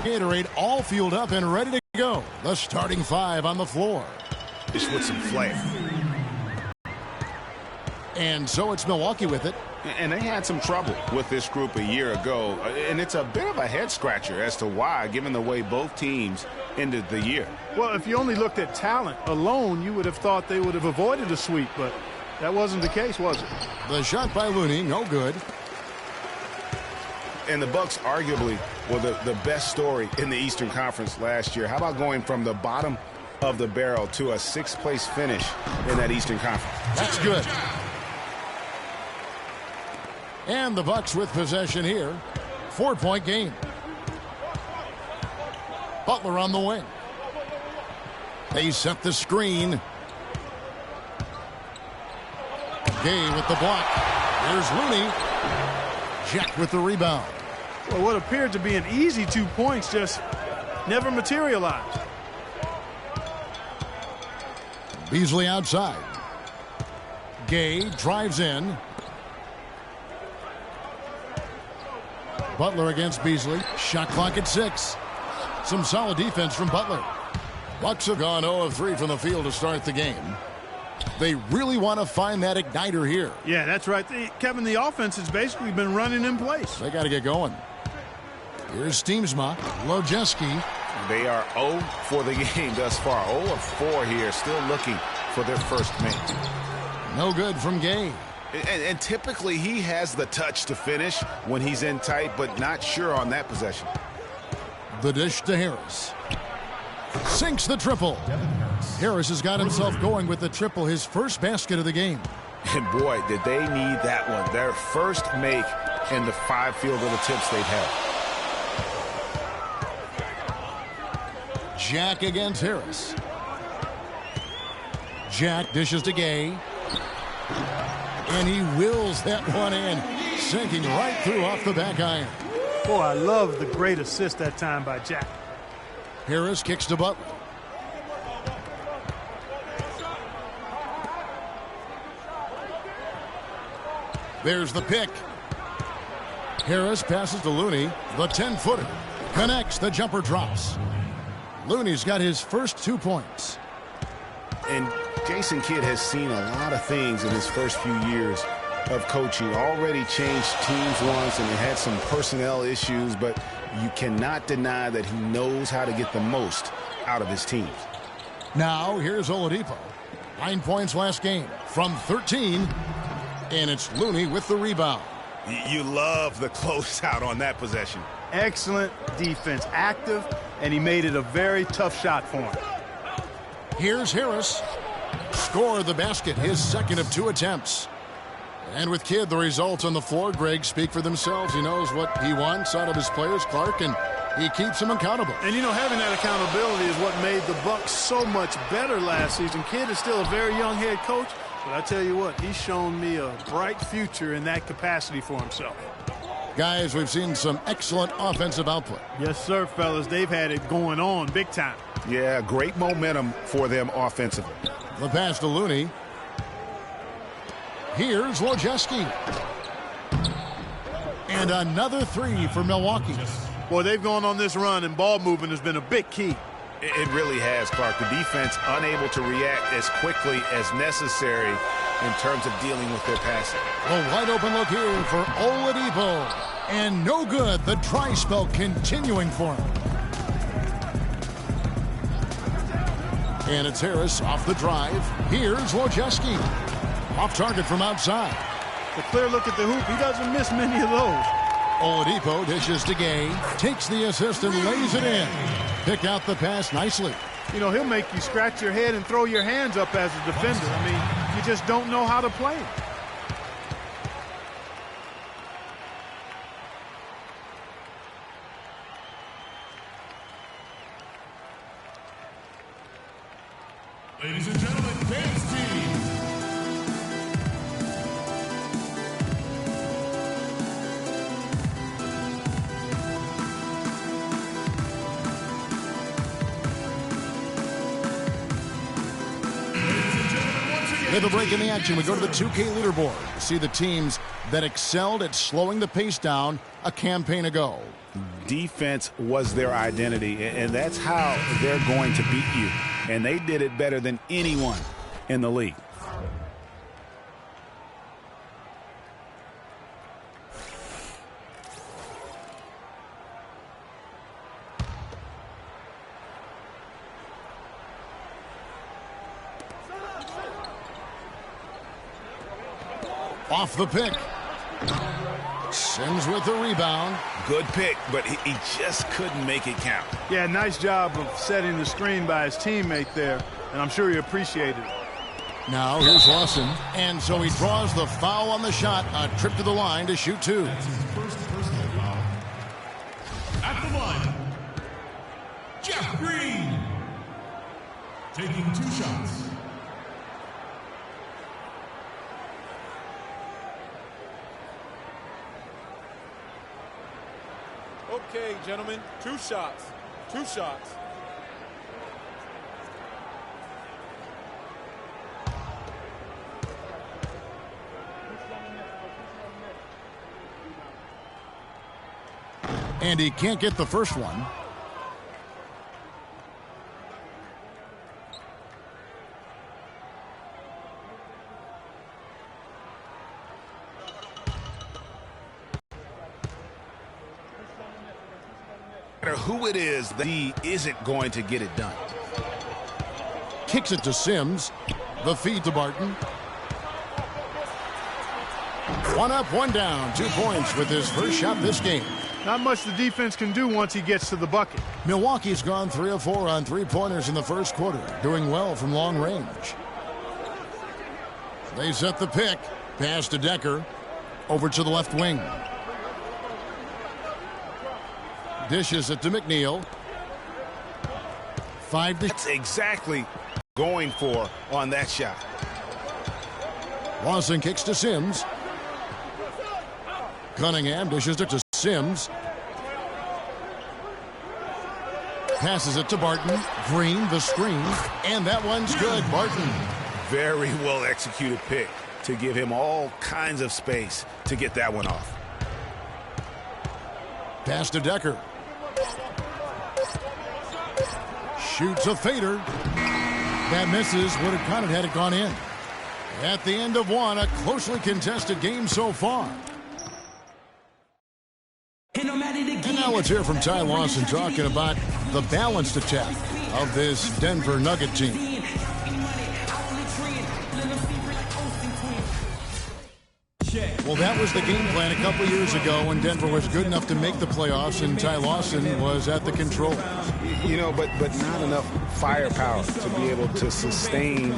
Gatorade all fueled up and ready to go. The starting five on the floor. Just with some flair. And so it's Milwaukee with it. And they had some trouble with this group a year ago. And it's a bit of a head-scratcher as to why, given the way both teams ended the year. Well, if you only looked at talent alone, you would have thought they would have avoided a sweep, but that wasn't the case, was it? The shot by Looney, no good. And the Bucks arguably were the best story in the Eastern Conference last year. How about going from the bottom of the barrel to a sixth-place finish in that Eastern Conference? That's good. And the Bucks with possession here. 4-point game. Butler on the wing. They set the screen. Gay with the block. Here's Looney. Jack with the rebound. Well, what appeared to be an easy 2 points just never materialized. Beasley outside. Gay drives in. Butler against Beasley. Shot clock at 6. Some solid defense from Butler. Bucks have gone 0 of 3 from the field to start the game. They really want to find that igniter here. Yeah, that's right. Kevin, the offense has basically been running in place. They got to get going. Here's Steamsma. Wojcicki. They are 0 for the game thus far. 0 of 4 here, still looking for their first make. No good from Gay. And typically he has the touch to finish when he's in tight, but not sure on that possession. The dish to Harris. Sinks the triple. Harris has got himself going with the triple, his first basket of the game. And boy, did they need that one. Their first make in the 5 field goal attempts they've had. Jack against Harris. Jack dishes to Gay. And he wills that one in, sinking right through off the back iron. Boy, I love the great assist that time by Jack. Harris kicks to Butler. There's the pick. Harris passes to Looney. The 10-footer connects. The jumper drops. Looney's got his first 2 points. And Jason Kidd has seen a lot of things in his first few years of coaching. Already changed teams once and had some personnel issues, but you cannot deny that he knows how to get the most out of his teams. Now here's Oladipo. 9 points last game from 13, and it's Looney with the rebound. You love the closeout on that possession. Excellent defense, active, and he made it a very tough shot for him. Here's Harris. Score the basket, his second of 2 attempts. And with Kidd, the results on the floor, Greg, speak for themselves. He knows what he wants out of his players, Clark, and he keeps them accountable. And, you know, having that accountability is what made the Bucks so much better last season. Kidd is still a very young head coach, but I tell you what, he's shown me a bright future in that capacity for himself. Guys, we've seen some excellent offensive output. Yes, sir, fellas. They've had it going on big time. Yeah, great momentum for them offensively. The pass to Looney. Here's Wojcicki. And another 3 for Milwaukee. Boy, they've gone on this run, and ball movement has been a big key. It really has, Clark. The defense unable to react as quickly as necessary in terms of dealing with their passing. A wide open look here for Oladipo. And no good. The dry spell continuing for him. And it's Harris off the drive. Here's Wojcicki. Off target from outside. A clear look at the hoop. He doesn't miss many of those. Oladipo dishes to Gay. Takes the assist and lays it in. Pick out the pass nicely. You know, he'll make you scratch your head and throw your hands up as a defender. I mean, you just don't know how to play him. Ladies and gentlemen, dance team. With a break in the action, we go to the 2K leaderboard to see the teams that excelled at slowing the pace down a campaign ago. Defense was their identity, and that's how they're going to beat you. And they did it better than anyone in the league. Off the pick. Sims with the rebound. Good pick, but he just couldn't make it count. Yeah, nice job of setting the screen by his teammate there, and I'm sure he appreciated it. Now here's Lawson, and so he draws the foul on the shot. A trip to the line to shoot two. That's his first personal foul. At the line, Jeff Green. Taking 2 shots. Okay, gentlemen, 2 shots. 2 shots. And he can't get the first one. No matter who it is, he isn't going to get it done. Kicks it to Sims. The feed to Barton. 1 up, 1 down. 2 points with his first shot this game. Not much the defense can do once he gets to the bucket. Milwaukee's gone 3 of 4 on 3-pointers in the first quarter, doing well from long range. They set the pick. Pass to Decker. Over to the left wing. Dishes it to McNeil. 5 to... That's exactly going for on that shot. Lawson kicks to Sims. Cunningham dishes it to Sims. Passes it to Barton. Green, the screen. And that one's good. Barton. Very well executed pick to give him all kinds of space to get that one off. Pass to Decker. Shoots a fader. That misses. Would have counted had it gone in. At the end of 1, a closely contested game so far. And now let's hear from Ty Lawson talking about the balanced attack of this Denver Nugget team. Well, that was the game plan a couple years ago when Denver was good enough to make the playoffs and Ty Lawson was at the controls. You know, but not enough firepower to be able to sustain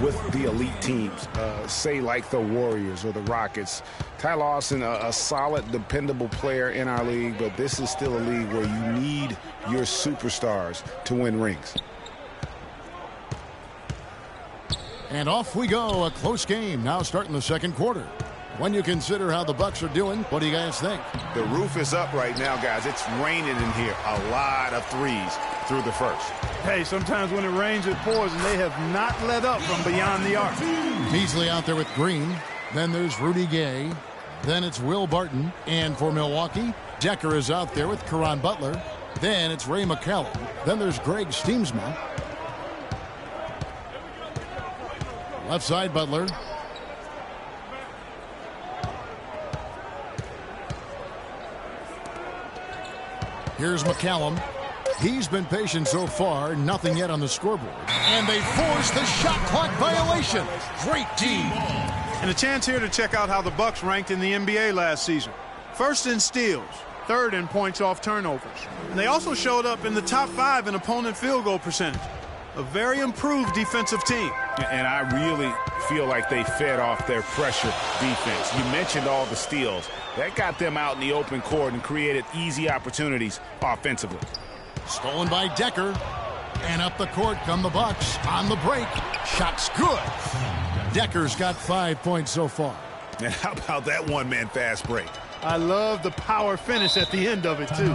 with the elite teams, say like the Warriors or the Rockets. Ty Lawson, a solid, dependable player in our league, but this is still a league where you need your superstars to win rings. And off we go, a close game now starting the second quarter. When you consider how the Bucks are doing, what do you guys think? The roof is up right now, guys. It's raining in here. A lot of threes through the first. Hey, sometimes when it rains, it pours, and they have not let up from beyond the arc. Beasley out there with Green. Then there's Rudy Gay. Then it's Will Barton. And for Milwaukee, Decker is out there with Caron Butler. Then it's Ray McCallum. Then there's Greg Steamsma. Left side, Butler. Here's McCallum. He's been patient so far. Nothing yet on the scoreboard. And they force the shot clock violation. Great team. And a chance here to check out how the Bucks ranked in the NBA last season. First in steals, third in points off turnovers. And they also showed up in the top 5 in opponent field goal percentage. A very improved defensive team. And I really feel like they fed off their pressure defense. You mentioned all the steals. That got them out in the open court and created easy opportunities offensively. Stolen by Decker. And up the court come the Bucks on the break. Shot's good. Decker's got 5 points so far. And how about that one-man fast break? I love the power finish at the end of it, too.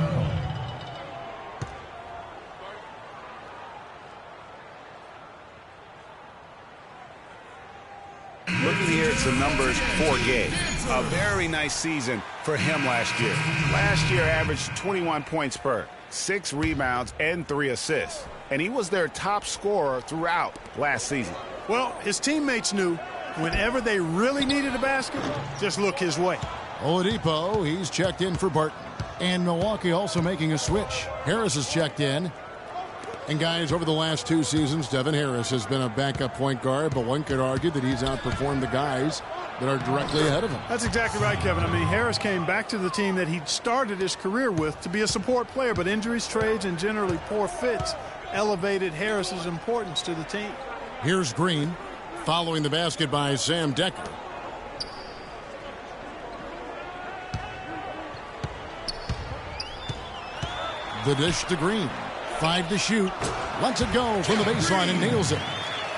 pointers for a game. A very nice season for him last year. Last year averaged 21 points per, 6 rebounds, and 3 assists. And he was their top scorer throughout last season. Well, his teammates knew whenever they really needed a basket, just look his way. Oladipo, he's checked in for Barton. And Milwaukee also making a switch. Harris is checked in. And guys, over the last 2 seasons, Devin Harris has been a backup point guard, but one could argue that he's outperformed the guys that are directly ahead of him. That's exactly right, Kevin. I mean, Harris came back to the team that he started his career with to be a support player, but injuries, trades, and generally poor fits elevated Harris's importance to the team. Here's Green, following the basket by Sam Decker. The dish to Green. 5 to shoot. Lets it go from the baseline and nails it.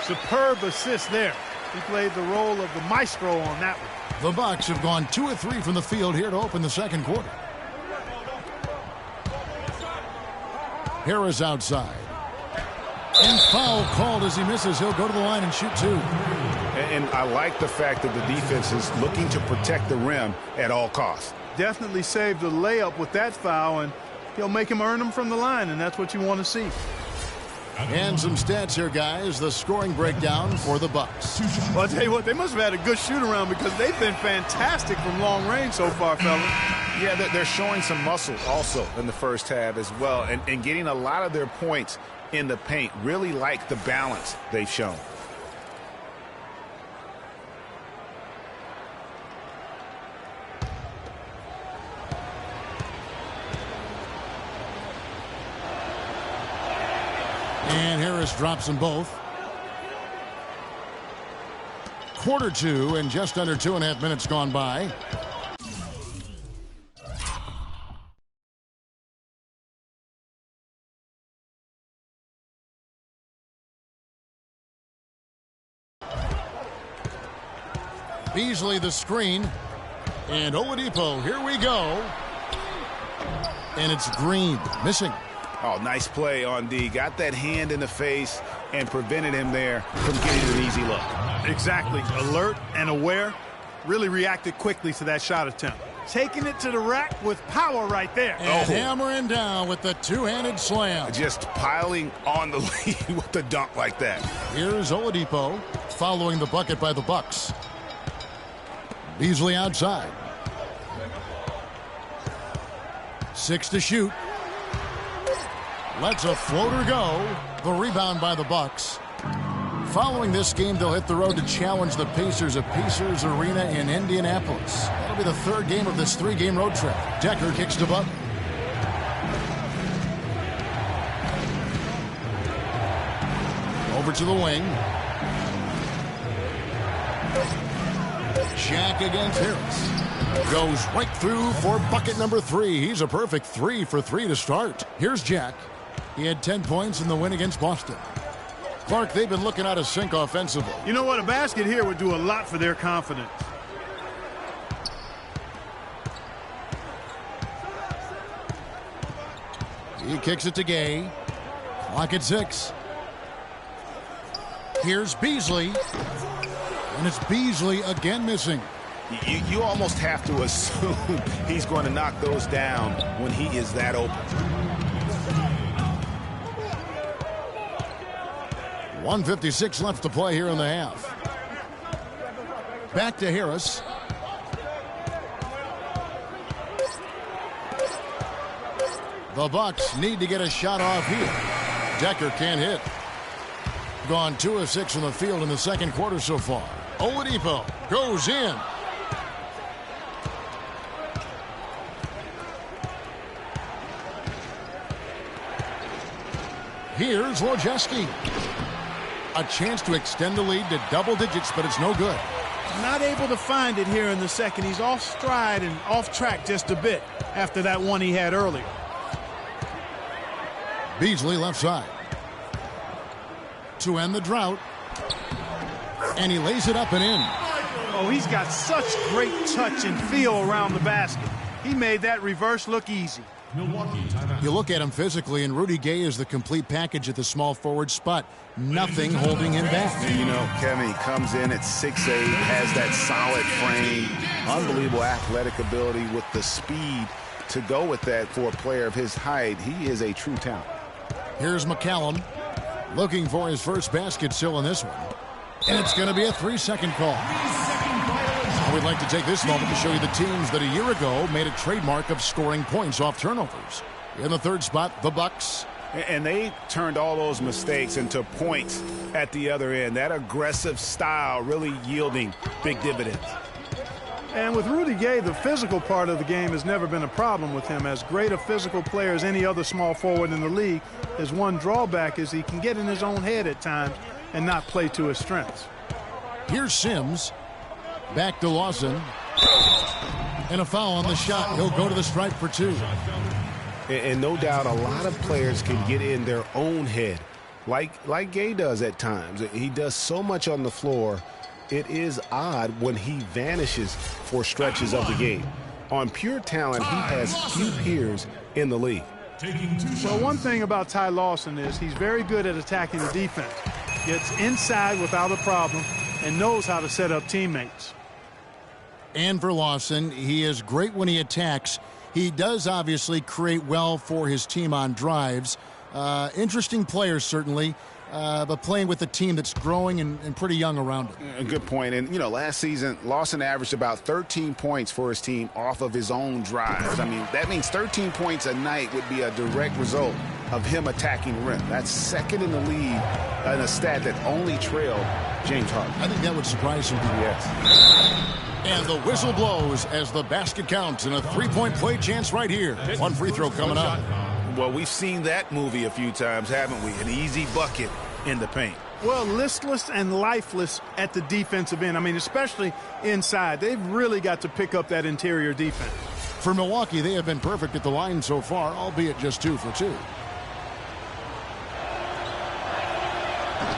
Superb assist there. He played the role of the maestro on that one. The Bucks have gone 2 of 3 from the field here to open the second quarter. Harris outside. And foul called as he misses. He'll go to the line and shoot 2. And I like the fact that the defense is looking to protect the rim at all costs. Definitely saved a layup with that foul, and he'll make him earn them from the line, and that's what you want to see. And some stats here, guys. The scoring breakdown for the Bucks. Well, I'll tell you what, they must have had a good shoot-around because they've been fantastic from long range so far, fellas. Yeah, they're showing some muscle also in the first half as well, and getting a lot of their points in the paint. Really like the balance they've shown. And Harris drops them both. Quarter 2 and just under 2.5 minutes gone by. Beasley the screen. And Oladipo, here we go. And it's Green, missing. Oh, nice play on D. Got that hand in the face and prevented him there from getting an easy look. Exactly. Alert and aware. Really reacted quickly to that shot attempt. Taking it to the rack with power right there. And hammering down with the two-handed slam. Just piling on the lead with the dunk like that. Here's Oladipo following the bucket by the Bucks. Beasley outside. 6 to shoot. Lets a floater go. The rebound by the Bucks. Following this game, they'll hit the road to challenge the Pacers at Pacers Arena in Indianapolis. That'll be the 3rd game of this 3-game road trip. Decker kicks to Butler. Over to the wing. Jack against Harris. Goes right through for bucket number 3. He's a perfect 3 for 3 to start. Here's Jack. He had 10 points in the win against Boston. Clark, they've been looking out of sync offensively. You know what? A basket here would do a lot for their confidence. He kicks it to Gay. Clock at 6. Here's Beasley. And it's Beasley again missing. You almost have to assume he's going to knock those down when he is that open. 1:56 left to play here in the half. Back to Harris. The Bucks need to get a shot off here. Decker can't hit. Gone 2 of 6 from the field in the second quarter so far. Oladipo goes in. Here's Wojcicki. A chance to extend the lead to double digits, but it's no good. Not able to find it here in the second. He's off stride and off track just a bit after that one he had earlier. Beasley left side. To end the drought. And he lays it up and in. Oh, he's got such great touch and feel around the basket. He made that reverse look easy. Milwaukee timeout. You look at him physically, and Rudy Gay is the complete package at the small forward spot. Nothing holding him back. You know, Kevin, he comes in at 6'8", has that solid frame, unbelievable athletic ability with the speed to go with that for a player of his height. He is a true talent. Here's McCallum looking for his first basket still in this one. And it's going to be a 3-second call. We'd like to take this moment to show you the teams that a year ago made a trademark of scoring points off turnovers. In the third spot, the Bucks. And they turned all those mistakes into points at the other end. That aggressive style really yielding big dividends. And with Rudy Gay, the physical part of the game has never been a problem with him. As great a physical player as any other small forward in the league, his one drawback is he can get in his own head at times and not play to his strengths. Here's Sims. Back to Lawson. And a foul on the shot. He'll go to the stripe for 2. And no doubt a lot of players can get in their own head, like Gay does at times. He does so much on the floor. It is odd when he vanishes for stretches of the game. On pure talent, he has few peers in the league. Well, one thing about Ty Lawson is he's very good at attacking the defense. Gets inside without a problem and knows how to set up teammates. And for Lawson, he is great when he attacks. He does obviously create well for his team on drives. Interesting player, certainly, but playing with a team that's growing and pretty young around him. A good point. And, you know, last season, Lawson averaged about 13 points for his team off of his own drives. I mean, that means 13 points a night would be a direct result of him attacking the rim. That's second in the league in a stat that only trailed James Harden. I think that would surprise some people. Yes. And the whistle blows as the basket counts and a three-point play chance right here. One free throw coming up. Well, we've seen that movie a few times, haven't we? An easy bucket in the paint. Well, listless and lifeless at the defensive end. I mean, especially inside. They've really got to pick up that interior defense. For Milwaukee, they have been perfect at the line so far, albeit just 2 for 2.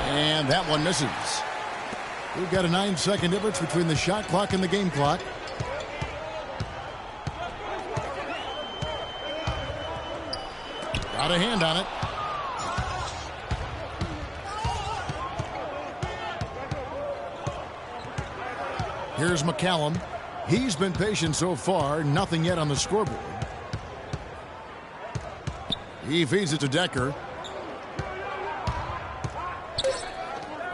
And that one misses. We've got a 9-second difference between the shot clock and the game clock. Got a hand on it. Here's McCallum. He's been patient so far. Nothing yet on the scoreboard. He feeds it to Decker.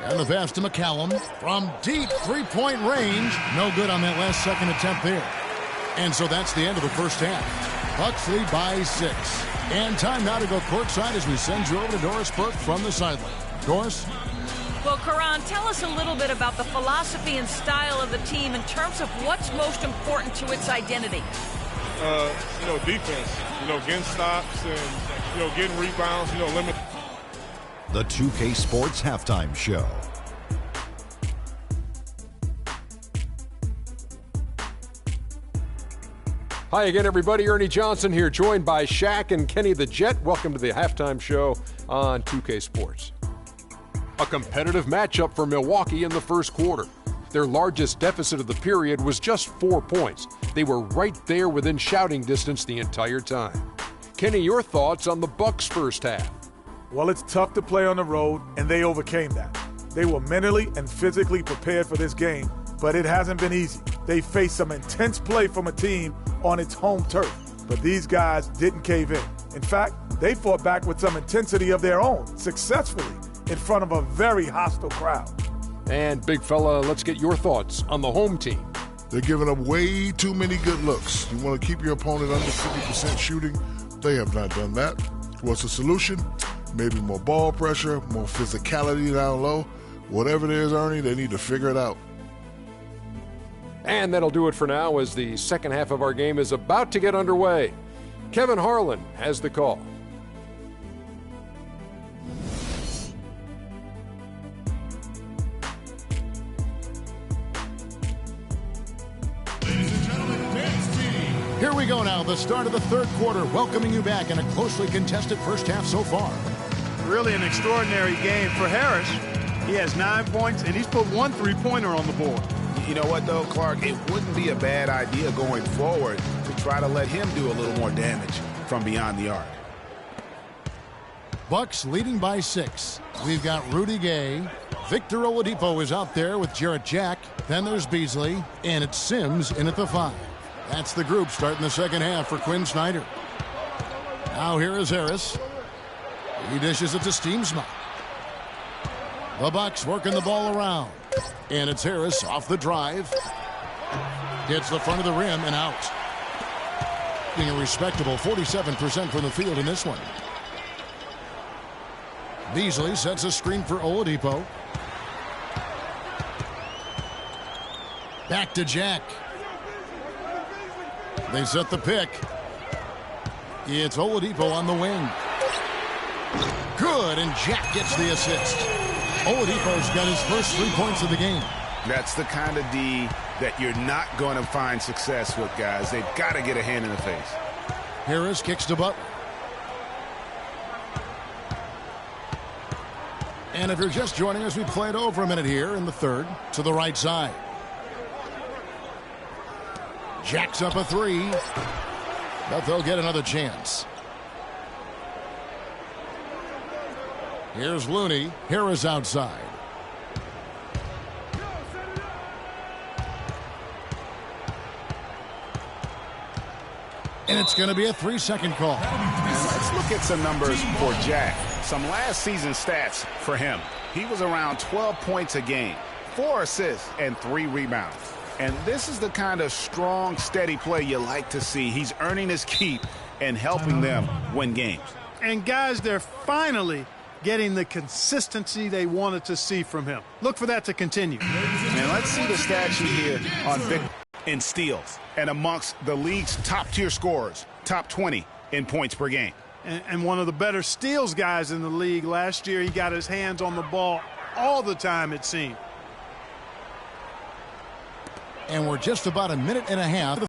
And the pass to McCallum from deep three-point range. No good on that last second attempt there. And so that's the end of the first half. Bucks lead by 6. And time now to go courtside as we send you over to Doris Burke from the sideline. Doris? Well, Karan, tell us a little bit about the philosophy and style of the team in terms of what's most important to its identity. Defense. Getting stops and, getting rebounds, limit. The 2K Sports Halftime Show. Hi again, everybody. Ernie Johnson here, joined by Shaq and Kenny the Jet. Welcome to the Halftime Show on 2K Sports. A competitive matchup for Milwaukee in the first quarter. Their largest deficit of the period was just 4 points. They were right there within shouting distance the entire time. Kenny, your thoughts on the Bucks' first half? Well, it's tough to play on the road, and they overcame that. They were mentally and physically prepared for this game, but it hasn't been easy. They faced some intense play from a team on its home turf, but these guys didn't cave in. In fact, they fought back with some intensity of their own, successfully, in front of a very hostile crowd. And, big fella, let's get your thoughts on the home team. They're giving up way too many good looks. You want to keep your opponent under 50% shooting? They have not done that. What's the solution? Maybe more ball pressure, more physicality down low. Whatever it is, Ernie, they need to figure it out. And that'll do it for now as the second half of our game is about to get underway. Kevin Harlan has the call. Here we go now, the start of the third quarter, welcoming you back in a closely contested first half so far. Really an extraordinary game for Harris. He has 9 points, and he's put 1 3-pointer on the board. You know what, though, Clark? It wouldn't be a bad idea going forward to try to let him do a little more damage from beyond the arc. Bucks leading by 6. We've got Rudy Gay. Victor Oladipo is out there with Jarrett Jack. Then there's Beasley. And it's Sims in at the 5. That's the group starting the second half for Quinn Snyder. Now here is Harris. He dishes it to Steamsma. The Bucks working the ball around. And it's Harris off the drive. Hits the front of the rim and out. Being a respectable 47% from the field in this one. Beasley sets a screen for Oladipo. Back to Jack. They set the pick. It's Oladipo on the wing. Good, and Jack gets the assist. Oladipo's got his first 3 points of the game. That's the kind of D that you're not going to find success with, guys. They've got to get a hand in the face. Harris kicks to Butler. And if you're just joining us, we played over a minute here in the third to the right side. Jacks up a 3, but they'll get another chance. Here's Looney. Harris outside. And it's going to be a 3-second call. Let's look at some numbers for Jack. Some last season stats for him. He was around 12 points a game, 4 assists, and 3 rebounds. And this is the kind of strong, steady play you like to see. He's earning his keep and helping them win games. And guys, they're finally getting the consistency they wanted to see from him. Look for that to continue. And let's see the stat sheet here on Vic in steals and amongst the league's top-tier scorers, top 20 in points per game. And one of the better steals guys in the league. Last year, he got his hands on the ball all the time, it seemed. And we're just about a minute and a half.